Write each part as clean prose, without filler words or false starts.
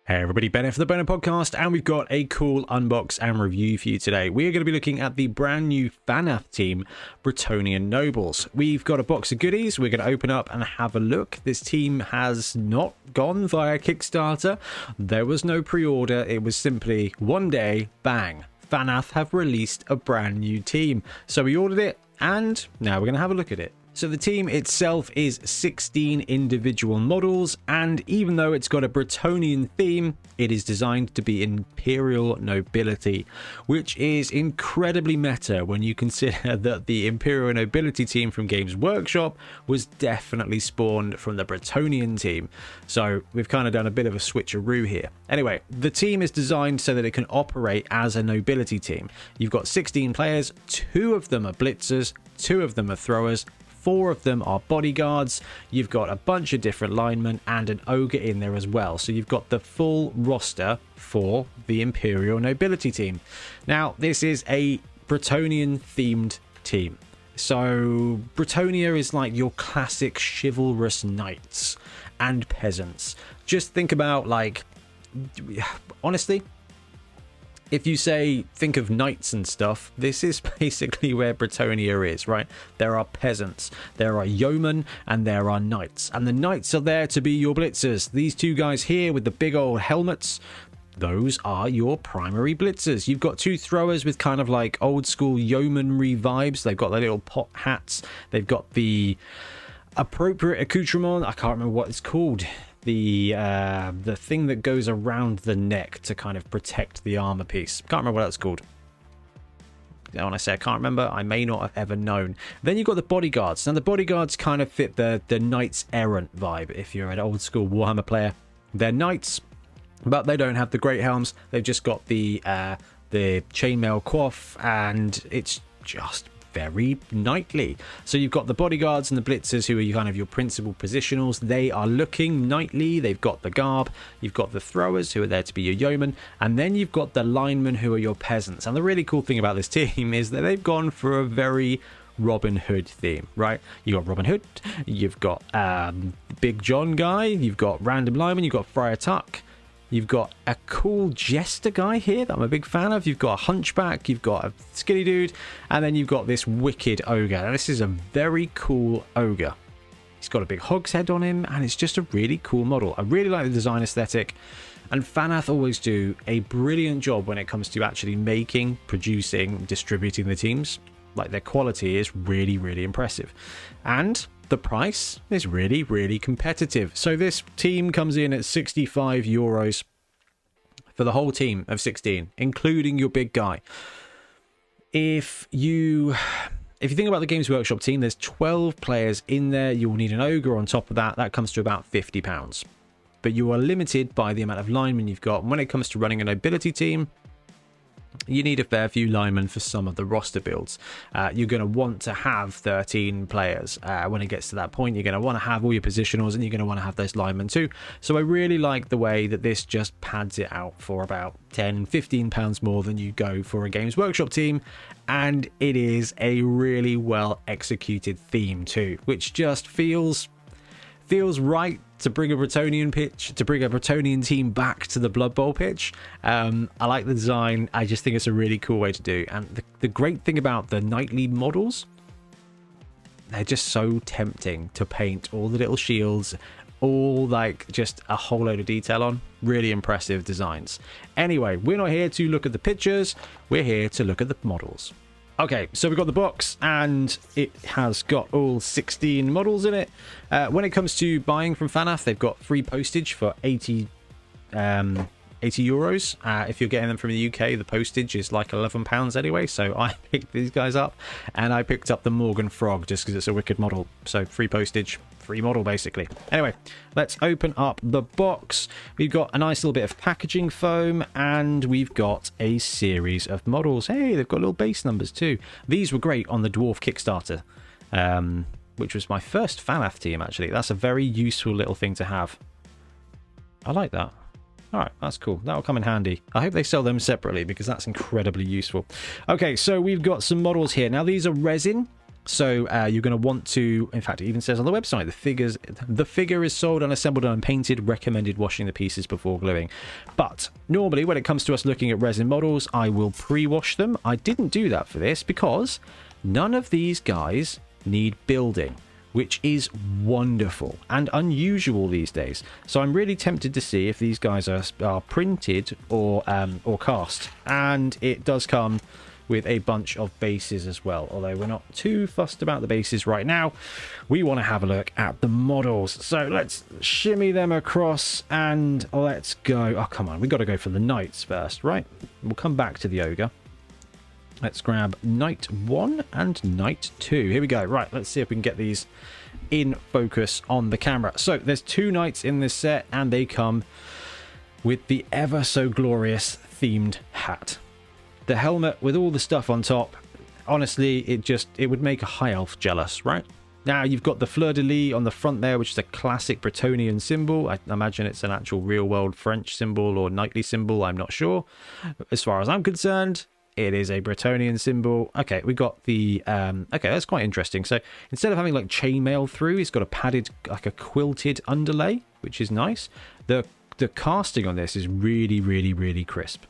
Hey everybody, Bonehead for the Bonehead podcast, and we've got a cool unbox and review for you today. We are going to be looking at the brand new Fanath team, Bretonnian Nobles. We've got a box of goodies we're going to open up and have a look. This team has not gone via Kickstarter. There was no pre-order. It was simply one day, bang, Fanath have released a brand new team. So we ordered it, and now we're going to have a look at it. So the team itself is 16 individual models, and even though it's got a Bretonnian theme, it is designed to be Imperial Nobility, which is incredibly meta when you consider that the Imperial Nobility team from Games Workshop was definitely spawned from the Bretonnian team. So we've kind of done a bit of a switcheroo here. Anyway, the team is designed so that it can operate as a Nobility team. You've got 16 players, 2 of them are blitzers, 2 of them are throwers, 4 of them are bodyguards. You've got a bunch of different linemen and an ogre in there as well. So you've got the full roster for the Imperial Nobility team. Now, this is a Bretonnian themed team. So Bretonnia is like your classic chivalrous knights and peasants. Just think about, like, honestly, if you say, think of knights and stuff, this is basically where Bretonnia is, right? There are peasants, there are yeomen, and there are knights. And the knights are there to be your blitzers. These 2 guys here with the big old helmets, those are your primary blitzers. You've got 2 throwers with kind of like old school yeomanry vibes. They've got their little pot hats. They've got the appropriate accoutrement. I can't remember what it's called. The thing that goes around the neck to kind of protect the armor piece. Can't remember what that's called. When I say I can't remember, I may not have ever known. Then you've got the bodyguards. Now the bodyguards kind of fit the knights errant vibe. If you're an old school Warhammer player, they're knights, but they don't have the great helms. They've just got the chainmail coif, and it's just very knightly. So you've got the bodyguards and the blitzers, who are kind of your principal positionals. They are looking knightly. They've got the garb. You've got the throwers, who are there to be your yeomen, and then you've got the linemen, who are your peasants. And the really cool thing about this team is that they've gone for a very Robin Hood theme, right? You got Robin Hood, you've got Big John guy, you've got random lineman, you've got Friar Tuck. You've got a cool jester guy here that I'm a big fan of. You've got a hunchback, you've got a skinny dude, and then you've got this wicked ogre. Now, this is a very cool ogre. He's got a big hog's head on him, and it's just a really cool model. I really like the design aesthetic, and Fanath always do a brilliant job when it comes to actually making, producing, distributing the teams. Like, their quality is really, really impressive. And the price is really, really competitive. So this team comes in at €65 for the whole team of 16, including your big guy. If you think about the Games Workshop team, there's 12 players in there. You'll need an ogre on top of that. That comes to about £50. But you are limited by the amount of linemen you've got. And when it comes to running a nobility team, you need a fair few linemen for some of the roster builds. You're going to want to have 13 players. When it gets to that point, you're going to want to have all your positionals, and you're going to want to have those linemen too. So I really like the way that this just pads it out for about £10-15 more than you go for a Games Workshop team. And it is a really well executed theme too, which just feels right to bring a Bretonnian team back to the Blood Bowl pitch. I like the design. I just think it's a really cool way to do. And the great thing about the knightly models, they're just so tempting to paint all the little shields, all like just a whole load of detail on. Really impressive designs. Anyway, we're not here to look at the pictures. We're here to look at the models. Okay, so we've got the box, and it has got all 16 models in it. When it comes to buying from Fanath, they've got free postage for €80. If you're getting them from the UK, the postage is like £11 anyway. So I picked these guys up, and I picked up the Morgan Frog just because it's a wicked model. So free postage, free model basically. Anyway, let's open up the box. We've got a nice little bit of packaging foam, and we've got a series of models. Hey, they've got little base numbers too. These were great on the Dwarf Kickstarter, which was my first Fanath team actually. That's a very useful little thing to have. I like that. Alright, that's cool. That'll come in handy. I hope they sell them separately, because that's incredibly useful. Okay, so we've got some models here. Now, these are resin. So you're going to want to, in fact, it even says on the website, the figure is sold unassembled and unpainted, recommended washing the pieces before gluing. But normally when it comes to us looking at resin models, I will pre-wash them. I didn't do that for this because none of these guys need building, which is wonderful and unusual these days. So I'm really tempted to see if these guys are printed or cast, and it does come with a bunch of bases as well, although we're not too fussed about the bases right now. We want to have a look at the models, so let's shimmy them across and let's go. Oh, come on, we got to go for the knights first, right? We'll come back to the ogre. Let's grab Knight 1 and Knight 2. Here we go. Right, let's see if we can get these in focus on the camera. So there's 2 knights in this set, and they come with the ever so glorious themed hat. The helmet with all the stuff on top, honestly, it would make a high elf jealous, right? Now you've got the fleur-de-lis on the front there, which is a classic Bretonnian symbol. I imagine it's an actual real-world French symbol or knightly symbol, I'm not sure. As far as I'm concerned, it is a Bretonnian symbol. Okay, we got the... okay, that's quite interesting. So instead of having like chainmail through, it's got a padded, like a quilted underlay, which is nice. The casting on this is really, really, really crisp.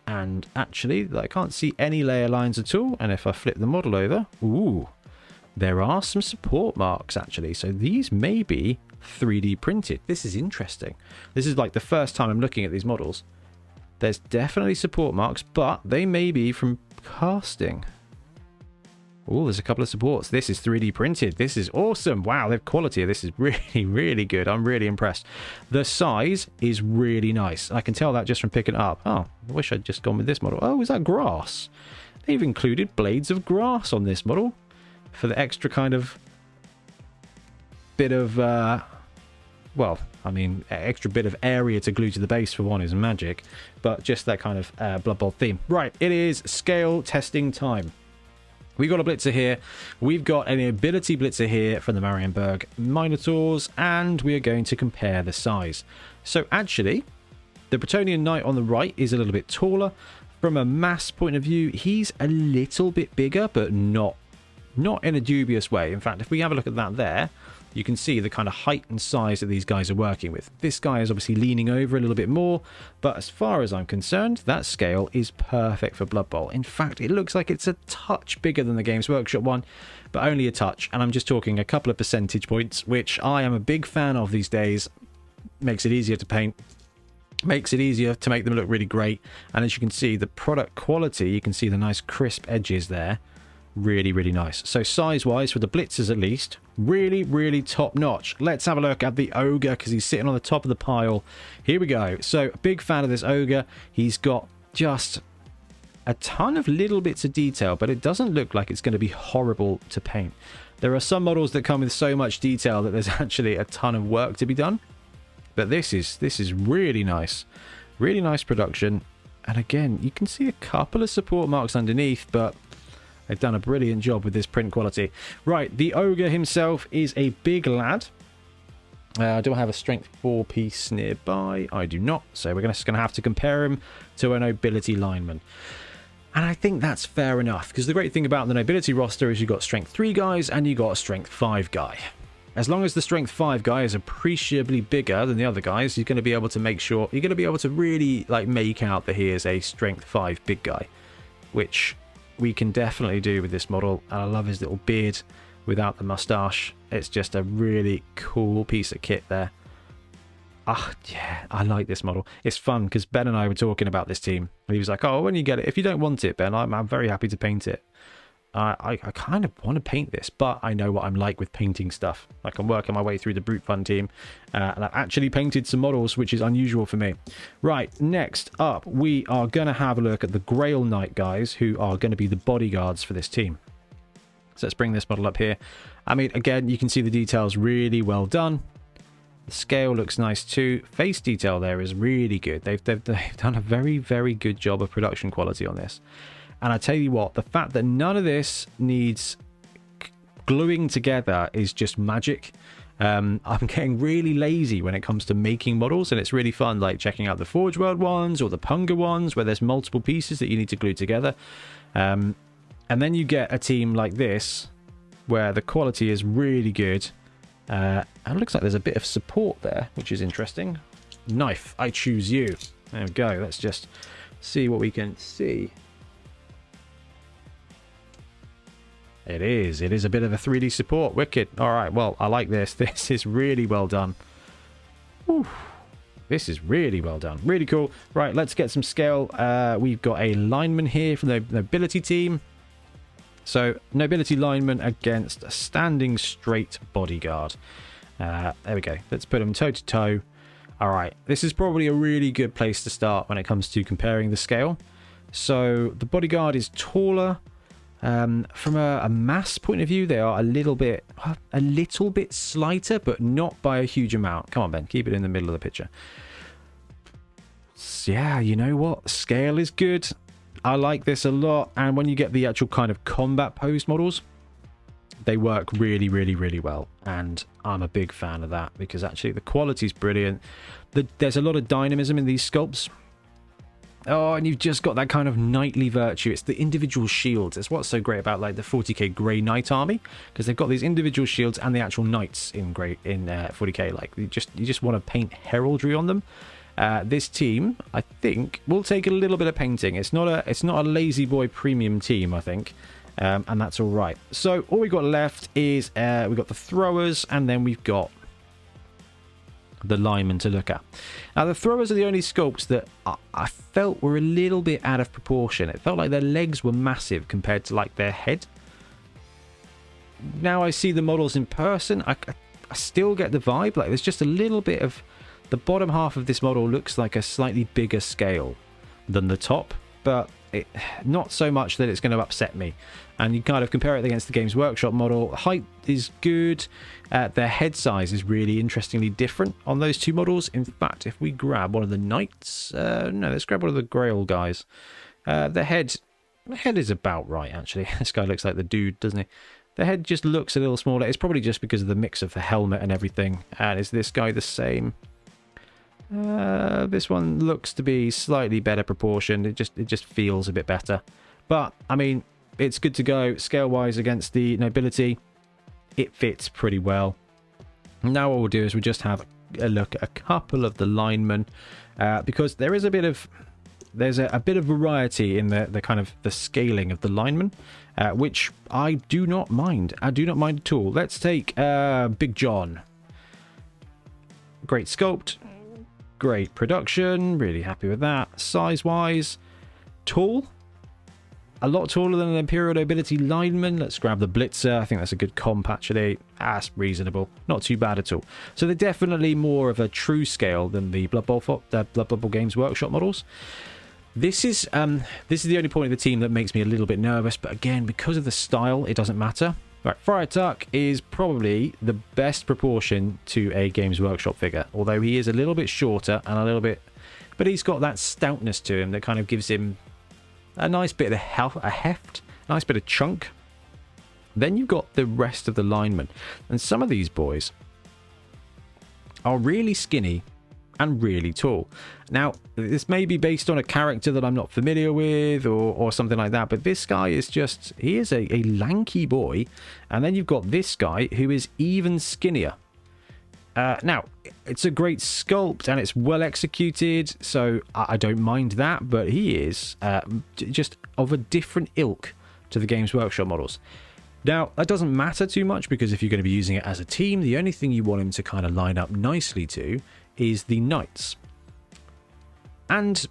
And actually, I can't see any layer lines at all. And if I flip the model over, ooh, there are some support marks actually. So these may be 3D printed. This is interesting. This is like the first time I'm looking at these models. There's definitely support marks, but they may be from casting. Oh, there's a couple of supports. This is 3D printed. This is awesome. Wow, the quality of this is really, really good. I'm really impressed. The size is really nice. I can tell that just from picking it up. Oh, I wish I'd just gone with this model. Oh, is that grass? They've included blades of grass on this model for the extra kind of bit of, well, I mean, extra bit of area to glue to the base for one is magic, but just that kind of Blood Bowl theme. Right, it is scale testing time. We've got a blitzer here. We've got an ability blitzer here from the Marienburg Minotaurs, and we are going to compare the size. So actually, the Bretonnian Knight on the right is a little bit taller. From a mass point of view, he's a little bit bigger, but not in a dubious way. In fact, if we have a look at that there, you can see the kind of height and size that these guys are working with. This guy is obviously leaning over a little bit more, but as far as I'm concerned, that scale is perfect for Blood Bowl. In fact, it looks like it's a touch bigger than the Games Workshop one, but only a touch, and I'm just talking a couple of percentage points, which I am a big fan of these days. Makes it easier to paint, makes it easier to make them look really great, and as you can see, the product quality, you can see the nice crisp edges there. Really, really nice. So size-wise, for the blitzers at least, really, really top-notch. Let's have a look at the ogre, because he's sitting on the top of the pile. Here we go. So, big fan of this ogre. He's got just a ton of little bits of detail, but it doesn't look like it's going to be horrible to paint. There are some models that come with so much detail that there's actually a ton of work to be done. But this is really nice. Really nice production. And again, you can see a couple of support marks underneath, but they've done a brilliant job with this print quality. Right, the ogre himself is a big lad. Do I have a strength 4 piece nearby? I do not. So we're just going to have to compare him to a nobility lineman. And I think that's fair enough, because the great thing about the nobility roster is you've got strength 3 guys and you've got a strength 5 guy. As long as the strength 5 guy is appreciably bigger than the other guys, you're going to be able to make sure, you're going to be able to really like make out that he is a strength 5 big guy, which we can definitely do with this model. And I love his little beard without the mustache. It's just a really cool piece of kit there. Ah, yeah, I like this model. It's fun because Ben and I were talking about this team. He was like, oh, when you get it, if you don't want it, Ben, I'm very happy to paint it. I kind of want to paint this, but I know what I'm like with painting stuff. Like, I'm working my way through the Brute Fun team, and I've actually painted some models, which is unusual for me. Right, next up, we are going to have a look at the Grail Knight guys, who are going to be the bodyguards for this team. So let's bring this model up here. I mean, again, you can see the details really well done. The scale looks nice too. Face detail there is really good. They've done a very, very good job of production quality on this. And I tell you what, the fact that none of this needs gluing together is just magic. I'm getting really lazy when it comes to making models, and it's really fun, like checking out the Forge World ones or the Punga ones where there's multiple pieces that you need to glue together. And then you get a team like this, where the quality is really good. And it looks like there's a bit of support there, which is interesting. Knife, I choose you. There we go. Let's just see what we can see. It is a bit of a 3D support. Wicked. All right, well, I like this. This is really well done. Whew. This is really well done. Really cool. Right, let's get some scale. We've got a lineman here from the Nobility team. So, Nobility lineman against a standing straight bodyguard. There we go. Let's put them toe to toe. All right, this is probably a really good place to start when it comes to comparing the scale. So, the bodyguard is taller. From a mass point of view, they are a little bit slighter, but not by a huge amount. Come on, Ben, keep it in the middle of the picture. So, yeah, you know what? Scale is good. I like this a lot. And when you get the actual kind of combat pose models, they work really, really, really well. And I'm a big fan of that because actually the quality is brilliant. There's a lot of dynamism in these sculpts. Oh, and you've just got that kind of knightly virtue. It's the individual shields. It's what's so great about like the 40k Grey Knight army, because they've got these individual shields and the actual knights in 40k. Like you just want to paint heraldry on them. This team, I think, will take a little bit of painting. It's not a lazy boy premium team, I think, and that's all right. So all we've got left is we've got the throwers, and then we've got the linemen to look at. Now the throwers are the only sculpts that I felt were a little bit out of proportion. It felt like their legs were massive compared to like their head. Now I see the models in person, I still get the vibe like there's just a little bit of the bottom half of this model looks like a slightly bigger scale than the top, but not so much that it's going to upset me. And you kind of compare it against the Games Workshop model. Height is good. Their head size is really interestingly different on those two models. In fact, if we grab one of the knights, no, let's grab one of the Grail guys. The head is about right, actually. This guy looks like the dude, doesn't he? The head just looks a little smaller. It's probably just because of the mix of the helmet and everything. And is this guy the same? This one looks to be slightly better proportioned. It just feels a bit better. But, I mean, it's good to go scale-wise against the Nobility. It fits pretty well. Now what we'll do is we'll just have a look at a couple of the linemen, because there is a bit of variety in the kind of the scaling of the linemen, which I do not mind. I do not mind at all. Let's take Big John. Great sculpt, great production, really happy with that. Size-wise, tall. A lot taller than an Imperial Nobility lineman. Let's grab the Blitzer. I think that's a good comp, actually. That's reasonable. Not too bad at all. So they're definitely more of a true scale than the Blood Bowl Games Workshop models. This is the only point of the team that makes me a little bit nervous. But again, because of the style, it doesn't matter. Right, Friar Tuck is probably the best proportion to a Games Workshop figure. Although he is a little bit shorter and a little bit... But he's got that stoutness to him that kind of gives him a nice bit of heft, nice bit of chunk. Then you've got the rest of the linemen. And some of these boys are really skinny and really tall. Now, this may be based on a character that I'm not familiar with or something like that, but this guy is just, he is a lanky boy. And then you've got this guy who is even skinnier. Now, it's a great sculpt and it's well executed, so I don't mind that, but he is just of a different ilk to the Games Workshop models. Now, that doesn't matter too much because if you're going to be using it as a team, the only thing you want him to kind of line up nicely to is the knights. And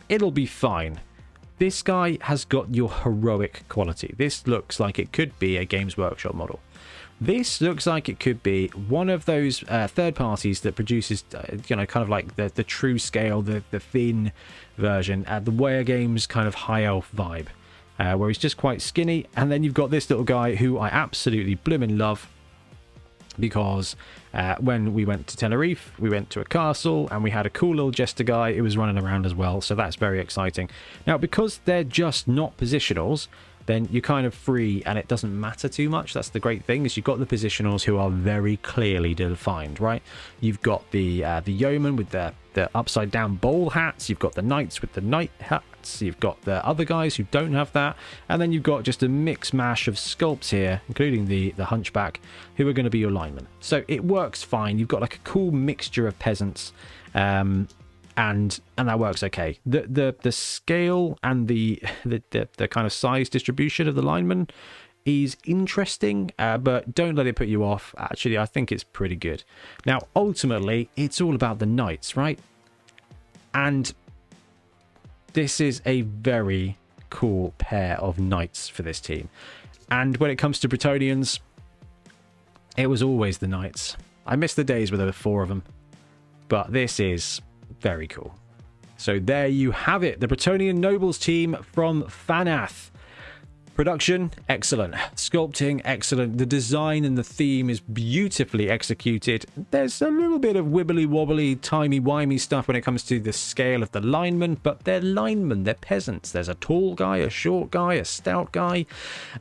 it'll be fine. This guy has got your heroic quality. This looks like it could be a Games Workshop model. This looks like it could be one of those third parties that produces, kind of like the true scale, the thin version, the Warhammer Games kind of high elf vibe, where he's just quite skinny. And then you've got this little guy who I absolutely blooming love, because when we went to Tenerife, we went to a castle and we had a cool little jester guy who was running around as well. So that's very exciting. Now, because they're just not positionals, then you're kind of free and it doesn't matter too much. That's the great thing, is you've got the positionals who are very clearly defined, right? You've got the yeomen with the upside down bowl hats, you've got the knights with the knight hats, you've got the other guys who don't have that, and then you've got just a mix mash of sculpts here, including the hunchback, who are going to be your linemen. So it works fine. You've got like a cool mixture of peasants, and that works okay. The scale and the kind of size distribution of the linemen is interesting, but don't let it put you off. Actually, I think it's pretty good. Now, ultimately, it's all about the knights, right? And this is a very cool pair of knights for this team. And when it comes to Bretonnians, it was always the knights. I miss the days where there were 4 of them, but this is very cool. So there you have it, the Bretonnian Nobles team from Fanath. Production, excellent. Sculpting, excellent. The design and the theme is beautifully executed. There's a little bit of wibbly-wobbly, timey-wimey stuff when it comes to the scale of the linemen, but they're linemen, they're peasants. There's a tall guy, a short guy, a stout guy,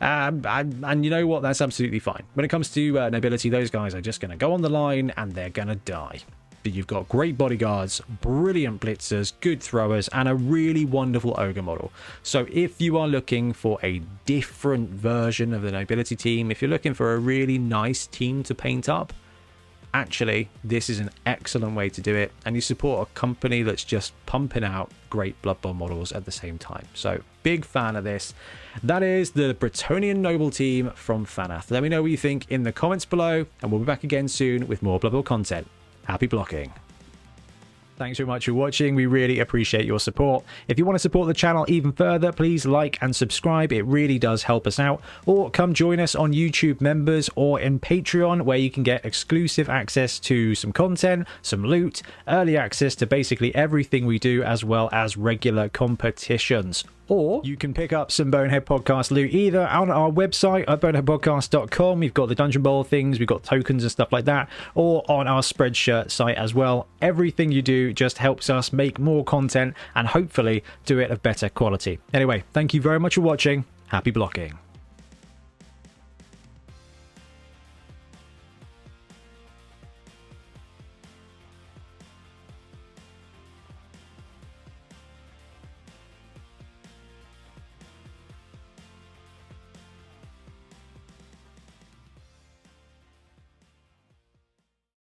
and you know what? That's absolutely fine. When it comes to nobility, those guys are just going to go on the line and they're going to die. You've got great bodyguards, brilliant blitzers, good throwers, and a really wonderful ogre model. So if you are looking for a different version of the nobility team, if you're looking for a really nice team to paint up, actually this is an excellent way to do it, and you support a company that's just pumping out great Blood Bowl models at the same time. So big fan of this. That is the Bretonnian Noble team from Fanath. Let me know what you think in the comments below, and we'll be back again soon with more Blood Bowl content. Happy blocking. Thanks very much for watching. We really appreciate your support. If you want to support the channel even further, please like and subscribe. It really does help us out. Or come join us on YouTube members or in Patreon, where you can get exclusive access to some content, some loot, early access to basically everything we do, as well as regular competitions. Or you can pick up some Bonehead Podcast loot either on our website at boneheadpodcast.com. We've got the Dungeon Bowl things, we've got tokens and stuff like that, or on our Spreadshirt site as well. Everything you do just helps us make more content and hopefully do it of better quality. Anyway, thank you very much for watching. Happy blocking.